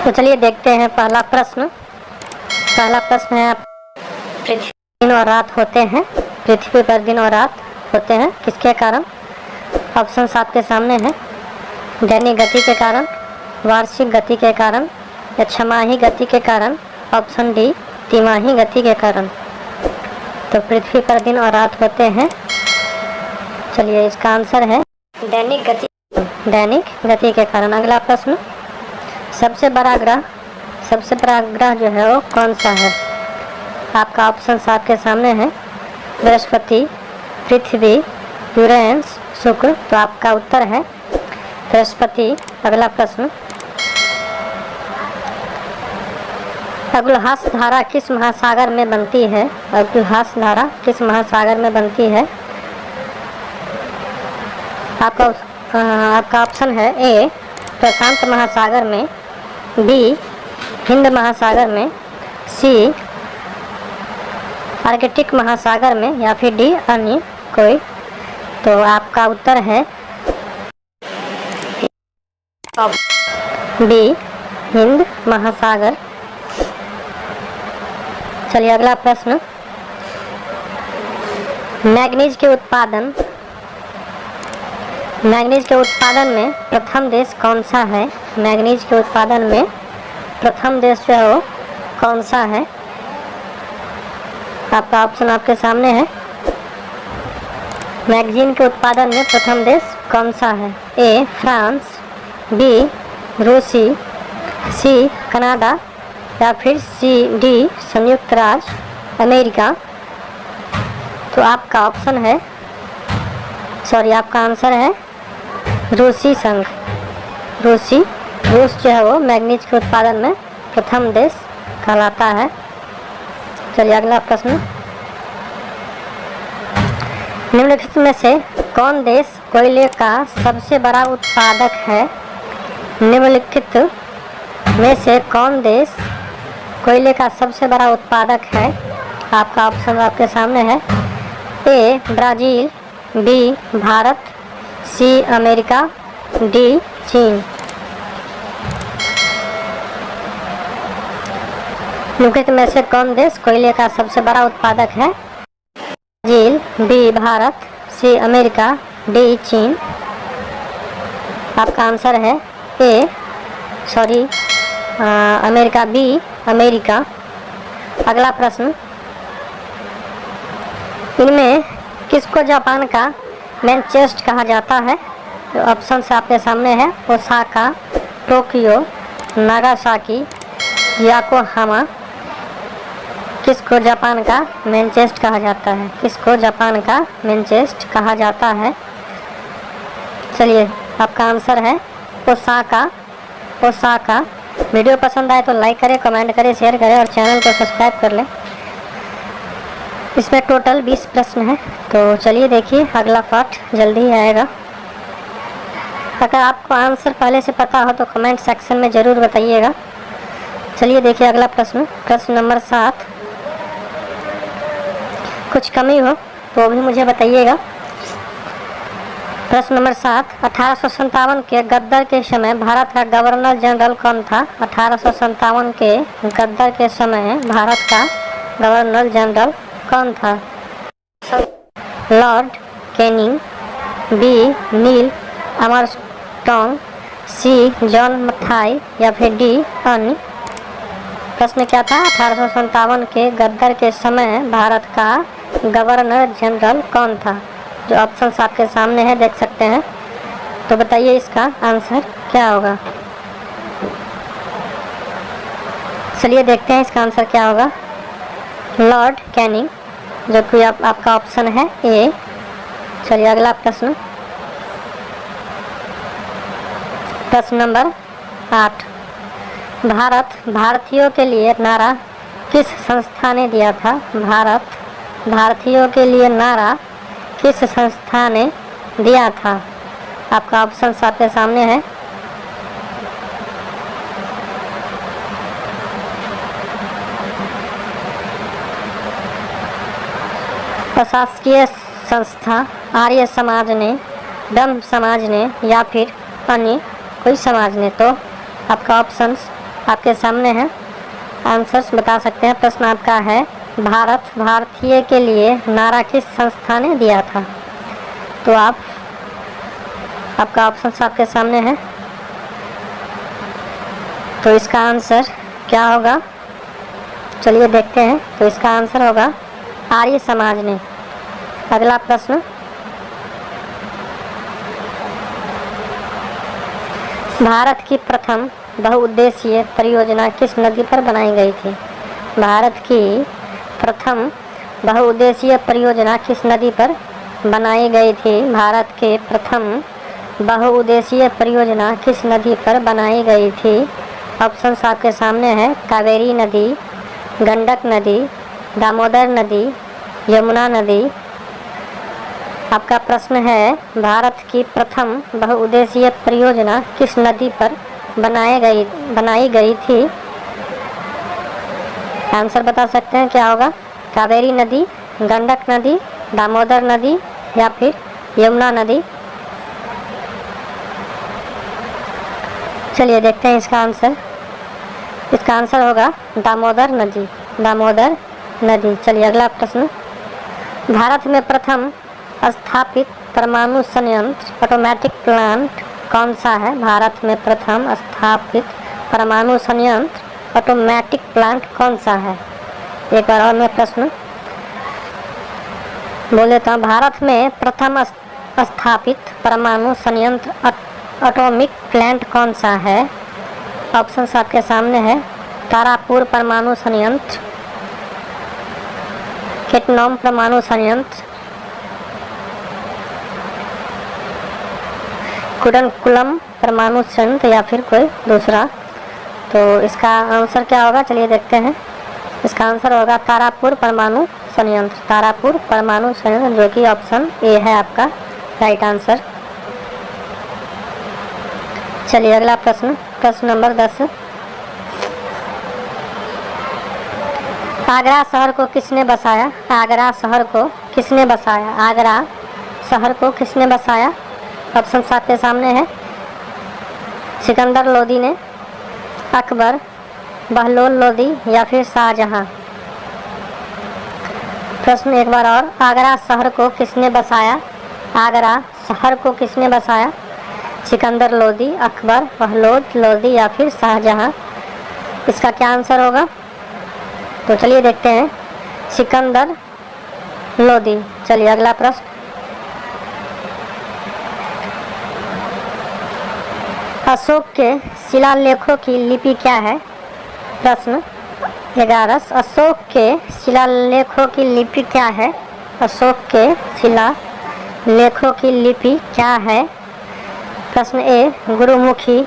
तो चलिए देखते हैं पहला प्रश्न है, पृथ्वी दिन और रात होते हैं, पृथ्वी पर दिन और रात होते हैं किसके कारण? ऑप्शन आपके सामने है। दैनिक गति के कारण, वार्षिक गति के कारण या छमाही गति के कारण। ऑप्शन डी तिमाही गति के कारण। तो पृथ्वी पर दिन और रात होते हैं, चलिए इसका आंसर है दैनिक गति के कारण। अगला प्रश्न, सबसे बड़ा ग्रह जो है वो कौन सा है? आपका ऑप्शन आपके सामने है। बृहस्पति, पृथ्वी, यूरेनस, शुक्र। तो आपका उत्तर है बृहस्पति। अगला प्रश्न, अगुलहास धारा किस महासागर में बनती है? अगुलहास धारा किस महासागर में बनती है? आपका ऑप्शन है ए प्रशांत महासागर में, बी हिंद महासागर में, सी आर्कटिक महासागर में या फिर डी अन्य कोई। तो आपका उत्तर है बी हिंद महासागर। चलिए अगला प्रश्न, मैग्नीज के उत्पादन में प्रथम देश कौन सा है? मैग्नीज के उत्पादन में प्रथम देश जो है वो कौन सा है? आपका ऑप्शन आपके सामने है। मैगजीन के उत्पादन में प्रथम देश कौन सा है? ए फ्रांस, बी रूसी, सी कनाडा या फिर सी डी संयुक्त राज्य अमेरिका। तो आपका ऑप्शन है आपका आंसर है रूसी संघ। रूस जो है वो मैग्नीज के उत्पादन में प्रथम देश कहलाता है। चलिए अगला प्रश्न, निम्नलिखित में से कौन देश कोयले का सबसे बड़ा उत्पादक है? निम्नलिखित में से कौन देश कोयले का सबसे बड़ा उत्पादक है? आपका ऑप्शन आपके सामने है। A Brazil, B Bharat, C America, D चीन। निम्नलिखित में से कौन देश कोयले का सबसे बड़ा उत्पादक है? Brazil, B Bharat, C America, D चीन। आपका आंसर है अमेरिका, बी अमेरिका। अगला प्रश्न, इनमें किसको जापान का मैनचेस्ट कहा जाता है? तो ऑप्शन आपके सामने है। Osaka, Tokyo, Nagasaki, Yokohama. किसको जापान का मैनचेस्ट कहा जाता है? किसको जापान का मैनचेस्ट कहा जाता है? चलिए आपका आंसर है ओसाका। वीडियो पसंद आए तो लाइक करें, कमेंट करें, शेयर करें और चैनल को सब्सक्राइब कर लें। इसमें टोटल 20 प्रश्न हैं, तो चलिए देखिए अगला पार्ट जल्दी ही आएगा। अगर आपको आंसर पहले से पता हो तो कमेंट सेक्शन में ज़रूर बताइएगा। चलिए देखिए अगला प्रश्न नंबर 7। कुछ कमी हो तो भी मुझे बताइएगा। प्रश्न नंबर 7, 1857 के गद्दर के समय भारत का गवर्नर जनरल कौन था? 1857 के गद्दर के समय भारत का गवर्नर जनरल कौन था? Lord Canning, B Neil Armstrong, C John Mathai या फिर डी अन्य। प्रश्न क्या था? 1857 के गद्दर के समय भारत का गवर्नर जनरल कौन था? जो ऑप्शन आपके सामने है देख सकते हैं। तो बताइए इसका आंसर क्या होगा? चलिए देखते हैं इसका आंसर क्या होगा। लॉर्ड कैनिंग, जो कि आपका ऑप्शन है ए। चलिए अगला प्रश्न नंबर 8, भारतीयों के लिए नारा किस संस्था ने दिया था? भारतीयों के लिए नारा किस संस्था ने दिया था? आपका ऑप्शन आपके सामने है। प्रशासकीय संस्था, आर्य समाज ने, ब्रह्म समाज ने या फिर अन्य कोई समाज ने। तो आपका ऑप्शन आपके सामने है, आंसर्स बता सकते हैं। प्रश्न आपका है, भारत भारतीय के लिए नारा किस संस्था ने दिया था? तो आपका ऑप्शन आपके सामने है। तो इसका आंसर क्या होगा, चलिए देखते हैं। तो इसका आंसर होगा आर्य समाज ने। अगला प्रश्न, भारत की प्रथम बहुउद्देशीय परियोजना किस नदी पर बनाई गई थी? भारत की प्रथम बहुउद्देशीय परियोजना किस नदी पर बनाई गई थी? भारत के प्रथम बहुउद्देशीय परियोजना किस नदी पर बनाई गई थी? ऑप्शन आपके सामने है, कावेरी नदी, गंडक नदी, दामोदर नदी, यमुना नदी। आपका प्रश्न है, भारत की प्रथम बहुउद्देशीय परियोजना किस नदी पर बनाई गई थी? आंसर बता सकते हैं, क्या होगा? कावेरी नदी, गंडक नदी, दामोदर नदी या फिर यमुना नदी। चलिए देखते हैं इसका आंसर। इसका आंसर होगा दामोदर नदी, दामोदर नदी। चलिए अगला प्रश्न, भारत में प्रथम स्थापित परमाणु संयंत्र ऑटोमेटिक प्लांट कौन सा है? भारत में प्रथम स्थापित परमाणु संयंत्र ऑटोमेटिक प्लांट कौन सा है? एक बार और मैं प्रश्न बोल देता हूँ। भारत में प्रथम स्थापित परमाणु संयंत्र एटॉमिक प्लांट कौन सा है? ऑप्शन आपके सामने है, तारापुर परमाणु संयंत्र, केटनोम परमाणु संयंत्र, कुडनकुलम परमाणु संयंत्र या फिर कोई दूसरा। तो इसका आंसर क्या होगा, चलिए देखते हैं। इसका आंसर होगा तारापुर परमाणु संयंत्र, तारापुर परमाणु संयंत्र, जो कि ऑप्शन ए है आपका राइट आंसर। चलिए अगला प्रश्न, प्रश्न नंबर 10, आगरा शहर को किसने बसाया? आगरा शहर को किसने बसाया? आगरा शहर को किसने बसाया? ऑप्शन आपके सामने है, सिकंदर लोदी ने, अकबर, बहलोल लोदी या फिर शाहजहां। प्रश्न एक बार और, आगरा शहर को किसने बसाया? आगरा शहर को किसने बसाया? सिकंदर लोदी, अकबर, बहलोल लोदी या फिर शाहजहां। इसका क्या आंसर होगा? तो चलिए देखते हैं, सिकंदर लोदी। चलिए अगला प्रश्न, अशोक के शिलालेखों की लिपि क्या है? प्रश्न 11, अशोक के शिलालेखों की लिपि क्या है? अशोक के शिलालेखों की लिपि क्या है? प्रश्न ए, गुरुमुखी,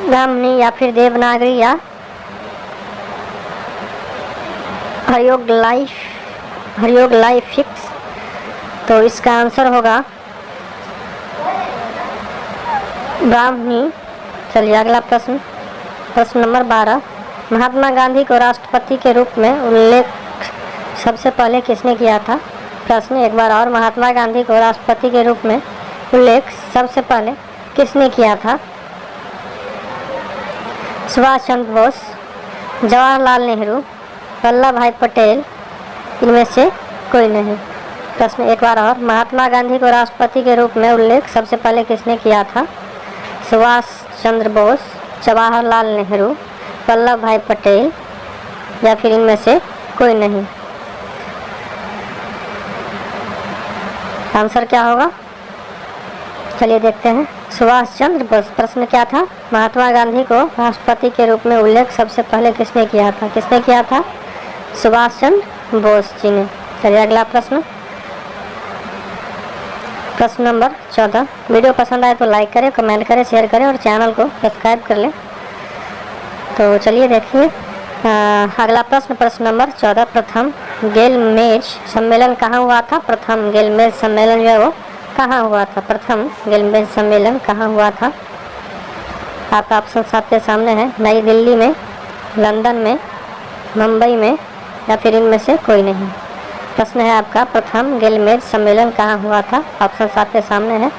ब्राह्मणी या फिर देवनागरी या हायरोग्लाइफिक्स। तो इसका आंसर होगा ब्राह्मणी। चलिए अगला प्रश्न, प्रश्न नंबर 12, महात्मा गांधी को राष्ट्रपति के रूप में उल्लेख सबसे पहले किसने किया था? प्रश्न एक बार और, महात्मा गांधी को राष्ट्रपति के रूप में उल्लेख सबसे पहले किसने किया था? सुभाष चंद्र बोस, जवाहरलाल नेहरू, वल्लभ भाई पटेल, इनमें से कोई नहीं। प्रश्न एक बार और, महात्मा गांधी को राष्ट्रपति के रूप में उल्लेख सबसे पहले किसने किया था? सुभाष चंद्र बोस, जवाहरलाल नेहरू, वल्लभ भाई पटेल या फिर इनमें से कोई नहीं। आंसर क्या होगा, चलिए देखते हैं। सुभाष चंद्र बोस। प्रश्न क्या था, महात्मा गांधी को राष्ट्रपति के रूप में उल्लेख सबसे पहले किसने किया था? किसने किया था? सुभाष चंद्र बोस जी ने। चलिए अगला प्रश्न, प्रश्न नंबर 14, वीडियो पसंद आए तो लाइक करें, कमेंट करें, शेयर करें और चैनल को सब्सक्राइब कर लें। तो चलिए देखिए अगला प्रश्न, प्रश्न नंबर 14, प्रथम गेलमेज सम्मेलन कहाँ हुआ था? प्रथम गेलमेज सम्मेलन जो है वो कहाँ हुआ था? प्रथम गेलमेज सम्मेलन कहाँ हुआ था? आपका ऑप्शन आपके सामने है, नई दिल्ली में, लंदन में, मुंबई में या फिर इनमें से कोई नहीं। प्रश्न है आपका, प्रथम गेलमेज सम्मेलन कहाँ हुआ था? ऑप्शन आपके सामने है,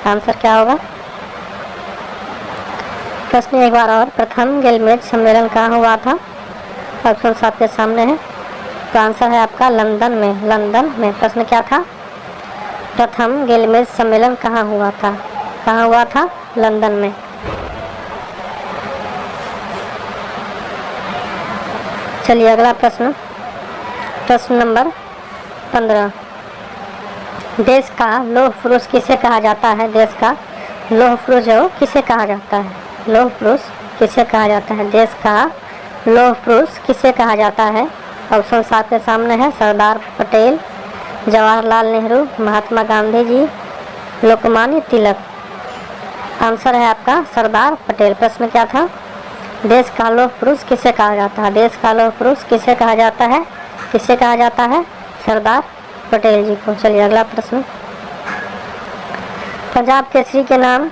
आंसर क्या होगा? प्रश्न एक बार और, प्रथम गिलमेज सम्मेलन कहाँ हुआ था? ऑप्शन आपके सामने है। तो आंसर है आपका लंदन में। लंदन में। प्रश्न क्या था? प्रथम गिलमेज सम्मेलन कहाँ हुआ था? कहाँ हुआ था? लंदन में। चलिए अगला प्रश्न, प्रश्न नंबर 15। देश का लौह पुरुष किसे कहा जाता है? देश का लौह पुरुष जो किसे कहा जाता है? लौह पुरुष किसे कहा जाता है? देश का लौह पुरुष किसे कहा जाता है? ऑप्शन आपके सामने है। सरदार पटेल, जवाहरलाल नेहरू, महात्मा गांधी जी, लोकमान्य तिलक। आंसर है आपका सरदार पटेल। प्रश्न क्या था? देश का लौह पुरुष किसे कहा जाता है? देश का लौह पुरुष किसे कहा जाता है? किसे कहा जाता है? सरदार पटेल जी को। चलिए अगला प्रश्न, पंजाब केसरी के नाम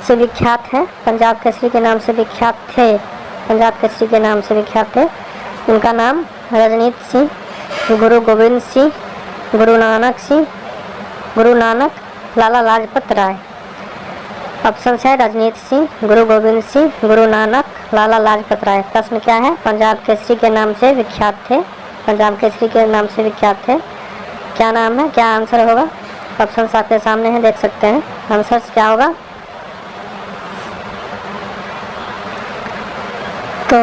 से विख्यात है। पंजाब केसरी के नाम से विख्यात थे। पंजाब केसरी के नाम से विख्यात थे। उनका नाम रजनीत सिंह, गुरु गोविंद सिंह, गुरु नानक, लाला लाजपत राय। ऑप्शन है रजनीत सिंह, गुरु गोविंद सिंह, गुरु नानक, लाला लाजपत राय। प्रश्न क्या है? पंजाब केसरी के नाम से विख्यात थे। पंजाब केसरी के नाम से विख्यात थे। क्या नाम है? क्या आंसर होगा? ऑप्शन आपके सामने है, देख सकते हैं। आंसर क्या होगा? तो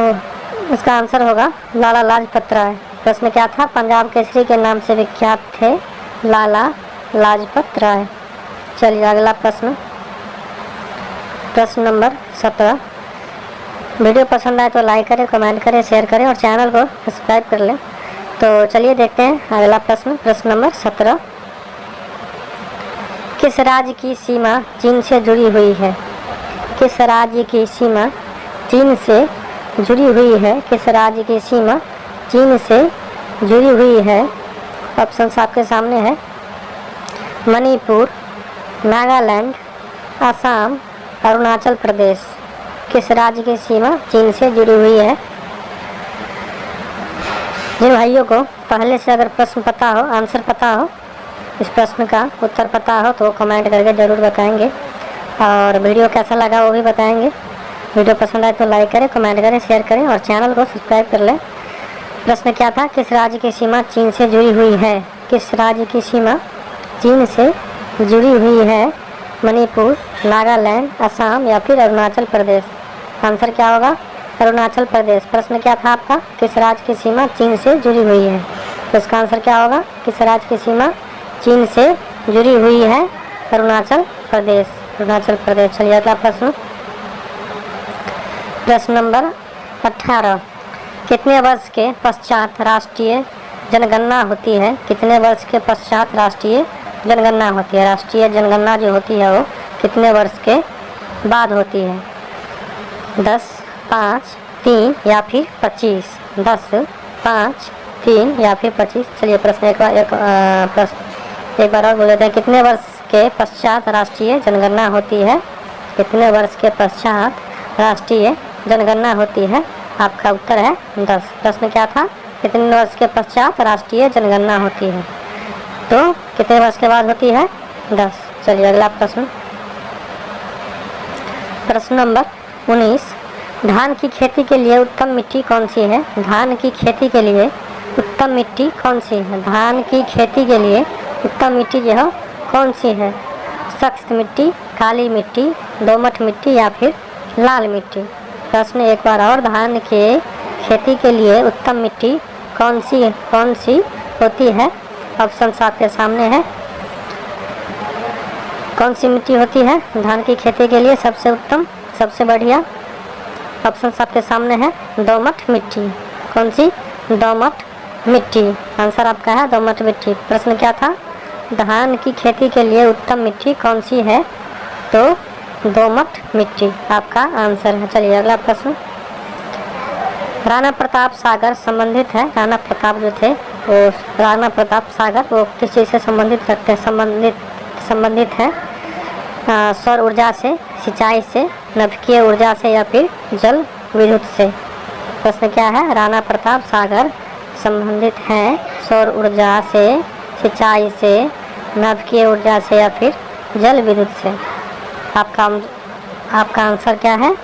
इसका आंसर होगा लाला लाजपत राय। प्रश्न क्या था? पंजाब केसरी के नाम से विख्यात थे लाला लाजपत राय। चलिए अगला प्रश्न, प्रश्न नंबर 17। वीडियो पसंद आए तो लाइक करें, कमेंट करें, शेयर करें और चैनल को सब्सक्राइब कर लें। तो चलिए देखते हैं अगला प्रश्न, प्रश्न नंबर 17। किस राज्य की सीमा चीन से जुड़ी हुई है? किस राज्य की सीमा चीन से जुड़ी हुई है? किस राज्य की सीमा चीन से जुड़ी हुई है? ऑप्शन आपके सामने है। मणिपुर, नागालैंड, असम, अरुणाचल प्रदेश। किस राज्य की सीमा चीन से जुड़ी हुई है? जिन भाइयों को पहले से अगर प्रश्न पता हो, आंसर पता हो, इस प्रश्न का उत्तर पता हो तो कमेंट करके ज़रूर बताएंगे और वीडियो कैसा लगा वो भी बताएंगे। वीडियो पसंद आए तो लाइक करें, कमेंट करें, शेयर करें और चैनल को सब्सक्राइब कर लें। प्रश्न क्या था? किस राज्य की सीमा चीन से जुड़ी हुई है? किस राज्य की सीमा चीन से जुड़ी हुई है? मणिपुर, नागालैंड, असम या फिर अरुणाचल प्रदेश। आंसर क्या होगा? अरुणाचल प्रदेश। प्रश्न क्या था आपका? किस राज्य की सीमा चीन से जुड़ी हुई है? तो इसका आंसर क्या होगा? किस राज्य की सीमा चीन से जुड़ी हुई है? अरुणाचल प्रदेश। अरुणाचल प्रदेश। चलिए अगला प्रश्न, प्रश्न नंबर 18। कितने वर्ष के पश्चात राष्ट्रीय जनगणना होती है? कितने वर्ष के पश्चात राष्ट्रीय जनगणना होती है? राष्ट्रीय जनगणना जो होती है वो कितने वर्ष के बाद होती है? 10, 5, 3 या फिर 25? 10, 5, 3 या फिर 25? चलिए प्रश्न एक बार और बोल देते हैं। कितने वर्ष के पश्चात राष्ट्रीय जनगणना होती है? कितने वर्ष के पश्चात राष्ट्रीय जनगणना होती है? आपका उत्तर है 10। प्रश्न क्या था? कितने वर्ष के पश्चात राष्ट्रीय जनगणना होती है? तो कितने वर्ष के बाद होती है? 10। चलिए अगला प्रश्न, प्रश्न नंबर 19। धान की खेती के लिए उत्तम मिट्टी कौन सी है? धान की खेती के लिए उत्तम मिट्टी कौन सी है? धान की खेती के लिए उत्तम मिट्टी जो है कौन सी है? सख्त मिट्टी, काली मिट्टी, दोमट मिट्टी या फिर लाल मिट्टी? प्रश्न एक बार और, धान के खेती के लिए उत्तम मिट्टी कौन सी होती है? ऑप्शन आपके सामने है। कौन सी मिट्टी होती है धान की खेती के लिए सबसे उत्तम, सबसे बढ़िया? ऑप्शन आपके सामने है। दोमट मिट्टी। कौन सी? दोमट मिट्टी। आंसर आपका है दोमट मिट्टी। प्रश्न क्या था? धान की खेती के लिए उत्तम मिट्टी कौन सी है? तो दोमट मिट्टी आपका आंसर है। चलिए अगला प्रश्न, राणा प्रताप सागर संबंधित है। राणा प्रताप जो थे वो राणा प्रताप सागर वो किस चीज़ से संबंधित रखते हैं? संबंधित है सौर ऊर्जा से, सिंचाई से, नभिकीय ऊर्जा से या फिर जल विद्युत से? प्रश्न क्या है? राणा प्रताप सागर संबंधित हैं सौर ऊर्जा से, सिंचाई से, नभिकीय ऊर्जा से या फिर जल विद्युत से? आपका आंसर क्या है?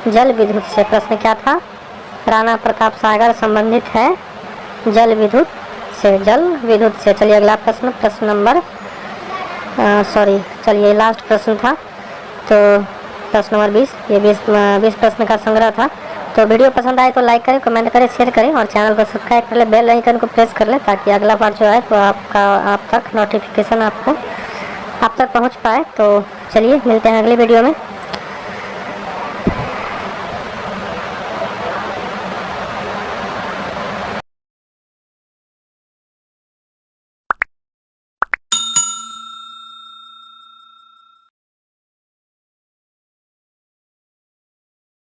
जल विद्युत से। प्रश्न क्या था? राणा प्रताप सागर संबंधित है जल विद्युत से, जल विद्युत से। चलिए अगला प्रश्न, प्रश्न नंबर चलिए लास्ट प्रश्न था, तो प्रश्न नंबर 20। ये 20 प्रश्न का संग्रह था। तो वीडियो पसंद आए तो लाइक करें, कमेंट करें, शेयर करें और चैनल को सब्सक्राइब कर ले, बेल आइकन को प्रेस कर ले, ताकि अगला पार्ट जो है तो आप तक नोटिफिकेशन आप तक पहुंच पाए। तो चलिए मिलते हैं अगली वीडियो में।